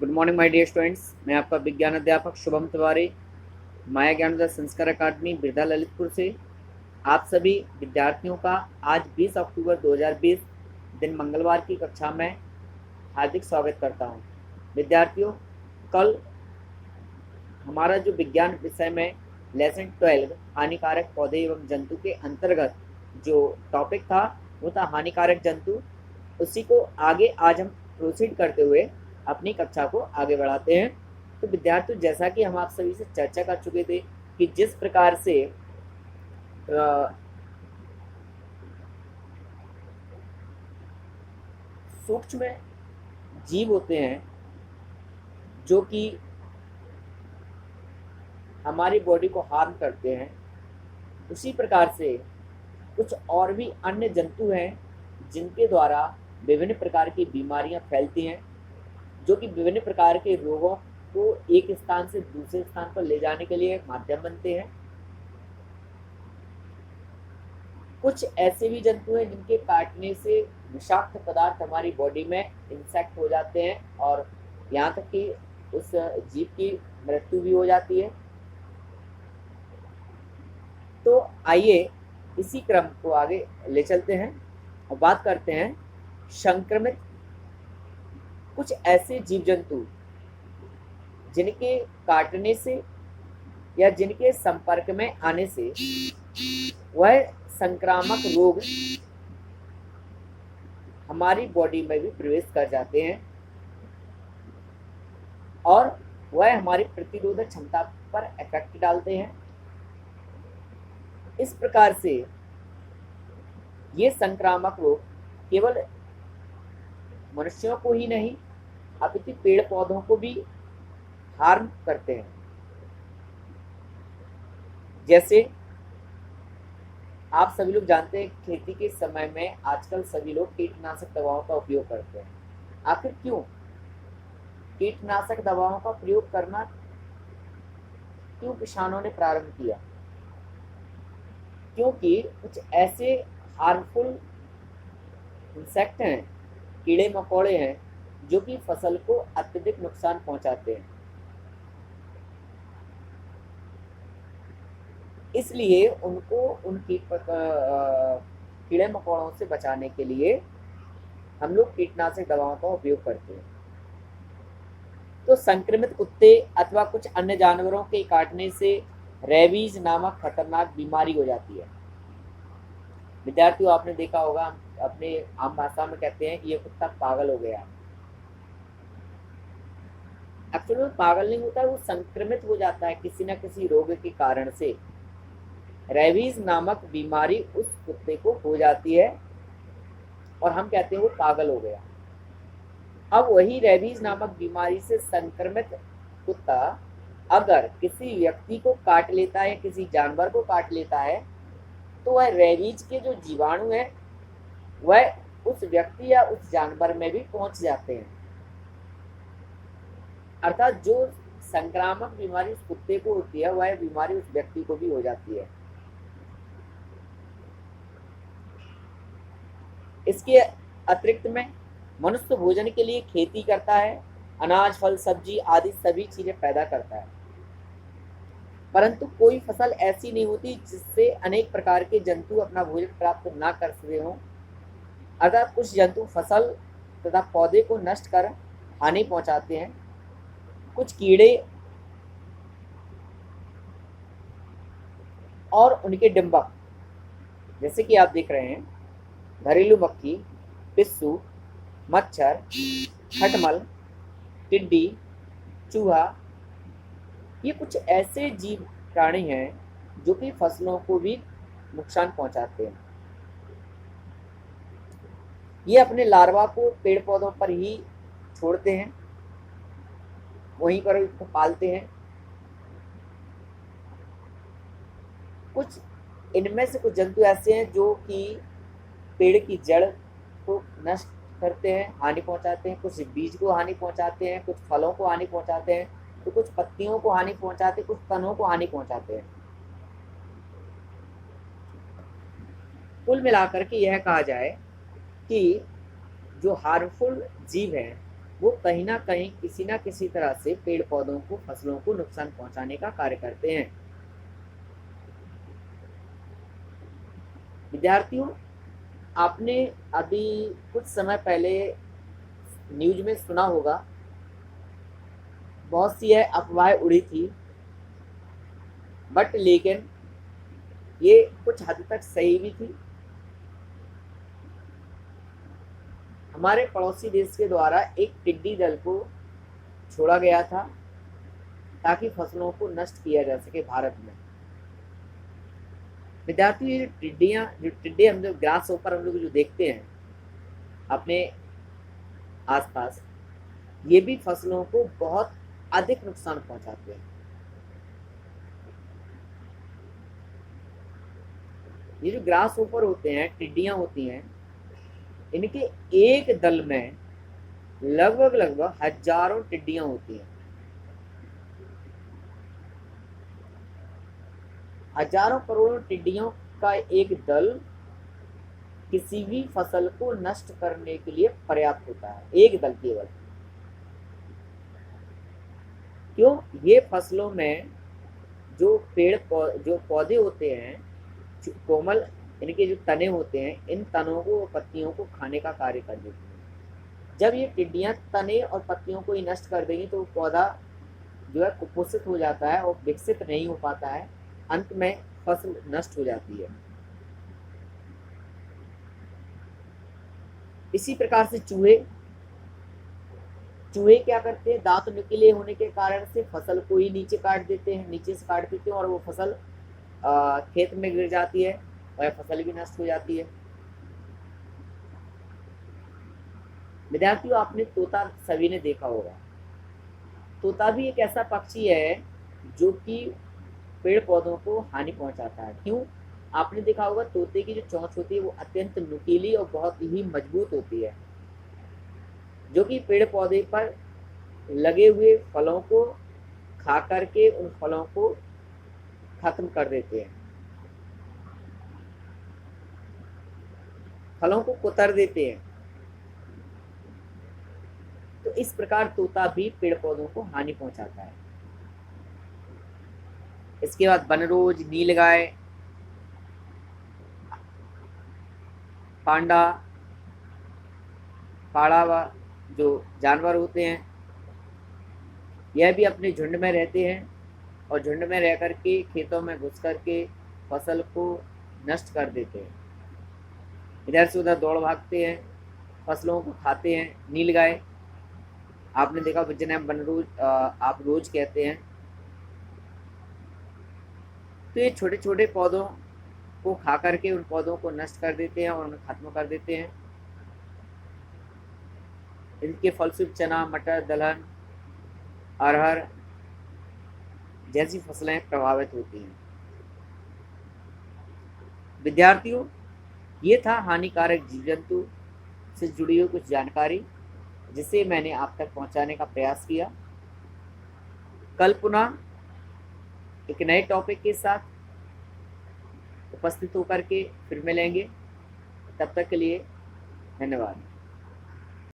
Good morning my dear students. मैं आपका विज्ञान अध्यापक शुभम तिवारी, माया ज्ञानोदय संस्कार अकादमी बिरधा ललितपुर से आप सभी विद्यार्थियों का आज 20 अक्टूबर 2020 दिन मंगलवार की कक्षा में हार्दिक स्वागत करता हूं। विद्यार्थियों, कल हमारा जो विज्ञान विषय में लेसन 12 हानिकारक पौधे एवं जंतु के अंतर्गत जो टॉपिक था वो था हानिकारक जंतु। उसी को आगे आज हम प्रोसीड करते हुए अपनी कक्षा को आगे बढ़ाते हैं। तो विद्यार्थियों, जैसा कि हम आप सभी से चर्चा कर चुके थे कि जिस प्रकार से सूक्ष्म जीव होते हैं जो कि हमारी बॉडी को हार्म करते हैं, उसी प्रकार से कुछ और भी अन्य जंतु हैं जिनके द्वारा विभिन्न प्रकार की बीमारियां फैलती हैं, जो कि विभिन्न प्रकार के रोगों को एक स्थान से दूसरे स्थान पर ले जाने के लिए माध्यम बनते हैं। कुछ ऐसे भी जंतु हैं जिनके काटने से विषाक्त पदार्थ हमारी बॉडी में इंसेक्ट हो जाते हैं और यहाँ तक कि उस जीव की मृत्यु भी हो जाती है। तो आइए इसी क्रम को आगे ले चलते हैं और बात करते हैं संक्रमित कुछ ऐसे जीव जंतु जिनके काटने से या जिनके संपर्क में आने से वह संक्रामक रोग हमारी बॉडी में भी प्रवेश कर जाते हैं और वह हमारी प्रतिरोधक क्षमता पर इफेक्ट डालते हैं। इस प्रकार से ये संक्रामक रोग केवल मनुष्यों को ही नहीं अपितु पेड़ पौधों को भी हार्म करते हैं। जैसे आप सभी लोग जानते हैं, खेती के समय में आजकल सभी लोग कीटनाशक दवाओं का उपयोग करते हैं। आखिर क्यों कीटनाशक दवाओं का प्रयोग करना क्यों किसानों ने प्रारंभ किया? क्योंकि कुछ ऐसे हार्मफुल इंसेक्ट हैं, कीड़े मकोड़े हैं, जो कि फसल को अत्यधिक नुकसान पहुंचाते हैं। इसलिए उनको उन कीड़े मकोड़ों से बचाने के लिए हम लोग कीटनाशक दवाओं का उपयोग करते हैं। तो संक्रमित कुत्ते अथवा कुछ अन्य जानवरों के काटने से रेबीज नामक खतरनाक बीमारी हो जाती है। विद्यार्थियों, आपने देखा होगा, हम अपने आम भाषा में कहते हैं कि ये कुत्ता पागल हो गया। एक्चुअली में पागल नहीं होता है, वो संक्रमित हो जाता है किसी न किसी रोग के कारण से। रेबीज नामक बीमारी उस कुत्ते को हो जाती है और हम कहते हैं वो पागल हो गया। अब वही रेबीज नामक बीमारी से संक्रमित कुत्ता अगर किसी व्यक्ति को काट लेता है, किसी जानवर को काट लेता है, तो वह रेबीज के जो जीवाणु हैं वह उस व्यक्ति या उस जानवर में भी पहुंच जाते हैं। अर्थात जो संक्रामक बीमारी उस कुत्ते को होती है, वह बीमारी उस व्यक्ति को भी हो जाती है। इसके अतिरिक्त में मनुष्य भोजन के लिए खेती करता है, अनाज, फल, सब्जी आदि सभी चीजें पैदा करता है, परंतु कोई फसल ऐसी नहीं होती जिससे अनेक प्रकार के जंतु अपना भोजन प्राप्त ना कर सके हों। अर्थात कुछ जंतु फसल तथा पौधे को नष्ट कर हानि पहुंचाते हैं। कुछ कीड़े और उनके डिंबक, जैसे कि आप देख रहे हैं, घरेलू मक्खी, पिस्सू, मच्छर, खटमल, टिड्डी, चूहा, ये कुछ ऐसे जीव प्राणी हैं जो कि फसलों को भी नुकसान पहुंचाते हैं। ये अपने लार्वा को पेड़ पौधों पर ही छोड़ते हैं, वहीं पर उसको पालते हैं। कुछ इनमें से कुछ जंतु ऐसे हैं जो कि पेड़ की जड़ को नष्ट करते हैं, हानि पहुंचाते हैं। कुछ बीज को हानि पहुंचाते हैं, कुछ फलों को हानि पहुंचाते हैं, तो कुछ पत्तियों को हानि पहुंचाते हैं, कुछ तनों को हानि पहुंचाते हैं। कुल मिलाकर के यह कहा जाए कि जो हार्मफुल जीव हैं वो कहीं ना कहीं किसी ना किसी तरह से पेड़ पौधों को, फसलों को नुकसान पहुंचाने का कार्य करते हैं। विद्यार्थियों, आपने अभी कुछ समय पहले न्यूज में सुना होगा, बहुत सी है अफवाहें उड़ी थी, बट लेकिन ये कुछ हद तक सही भी थी। हमारे पड़ोसी देश के द्वारा एक टिड्डी दल को छोड़ा गया था ताकि फसलों को नष्ट किया जा सके भारत में। विद्यार्थियों, ये जो टिड्डे हम जो ग्रास ऊपर हम लोग जो देखते हैं अपने आसपास, ये भी फसलों को बहुत अधिक नुकसान पहुंचाते हैं। ये जो ग्रास ऊपर होते हैं, टिड्डियां होती हैं, इनके एक दल में लगभग हजारों टिड्डियां होती हैं। हजारों करोड़ों टिड्डियों का एक दल किसी भी फसल को नष्ट करने के लिए पर्याप्त होता है, एक दल केवल। क्यों? ये फसलों में जो जो पौधे होते हैं, जो कोमल इनके जो तने होते हैं, इन तनों को, पत्तियों को खाने का कार्य कर देती हैं। जब ये टिड्डियां तने और पत्तियों को ही नष्ट कर देंगी तो वो पौधा जो है कुपोषित हो जाता है और विकसित नहीं हो पाता है, अंत में फसल नष्ट हो जाती है। इसी प्रकार से चूहे क्या करते हैं, दांत नुकीले होने के कारण से फसल को ही नीचे काट देते हैं, नीचे से काट देते हैं और वो फसल खेत में गिर जाती है और फसल भी नष्ट हो जाती है। विद्यार्थियों, आपने तोता सभी ने देखा होगा। तोता भी एक ऐसा पक्षी है जो कि पेड़ पौधों को हानि पहुंचाता है। क्यों? आपने देखा होगा तोते की जो चोंच होती है वो अत्यंत नुकीली और बहुत ही मजबूत होती है, जो कि पेड़ पौधे पर लगे हुए फलों को खा करके उन फलों को खत्म कर देते हैं, फलों को कुतर देते हैं। तो इस प्रकार तोता भी पेड़ पौधों को हानि पहुंचाता है। इसके बाद बनरोज, नीलगाय, पांडा, पाड़ावा जो जानवर होते हैं, यह भी अपने झुंड में रहते हैं और झुंड में रह करके खेतों में घुस करके फसल को नष्ट कर देते हैं। इधर से उधर दौड़ भागते हैं, फसलों को खाते हैं। नीलगाय आपने देखा, जिन्हें बनरोज आप रोज कहते हैं। तो ये छोटे छोटे पौधों को खा करके उन पौधों को नष्ट कर देते हैं और उन्हें खत्म कर देते हैं। इनके फलस्वरूप चना, मटर, दलहन, अरहर जैसी फसलें प्रभावित होती हैं। विद्यार्थियों, ये था हानिकारक जीव जंतु से जुड़ी हुई कुछ जानकारी, जिसे मैंने आप तक पहुंचाने का प्रयास किया। कल पुनः एक नए टॉपिक के साथ उपस्थित होकर के फिर मिलेंगे। तब तक के लिए धन्यवाद।